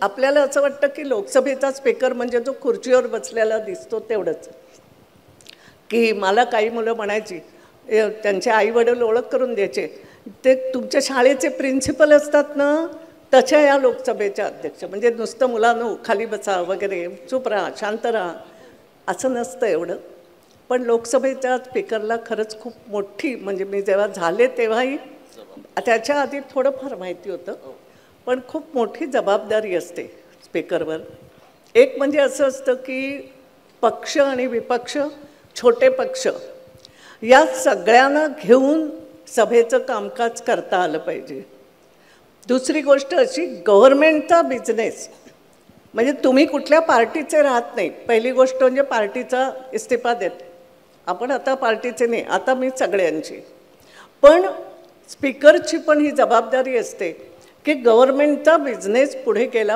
आपल्याला असं वाटतं की लोकसभेचा स्पीकर म्हणजे जो खुर्चीवर बसलेला दिसतो तेवढंच, की मला काही मुलं म्हणायची, त्यांचे आईवडील ओळख करून द्यायचे, ते तुमच्या शाळेचे प्रिन्सिपल असतात ना तशा या लोकसभेच्या अध्यक्ष, म्हणजे नुसतं मुलांनो खाली बसा वगैरे, चूप राहा, शांत राहा, असं नसतं एवढं. पण लोकसभेच्या स्पीकरला खरंच खूप मोठी, म्हणजे मी जेव्हा झाले तेव्हाही, त्याच्या आधी थोडंफार माहिती होतं, पण खूप मोठी जबाबदारी असते स्पीकरवर. एक म्हणजे असं असतं की पक्ष आणि विपक्ष, छोटे पक्ष, या सगळ्यांना घेऊन सभेचं कामकाज करता आलं पाहिजे. दुसरी गोष्ट अशी, गव्हर्नमेंटचा बिझनेस, म्हणजे तुम्ही कुठल्या पार्टीचे राहत नाही. पहिली गोष्ट म्हणजे पार्टीचा इस्तिफा देत, आपण आता पार्टीचे नाही, आता मी सगळ्यांची. पण स्पीकरची पण ही जबाबदारी असते की गव्हर्नमेंटचा बिझनेस पुढे गेला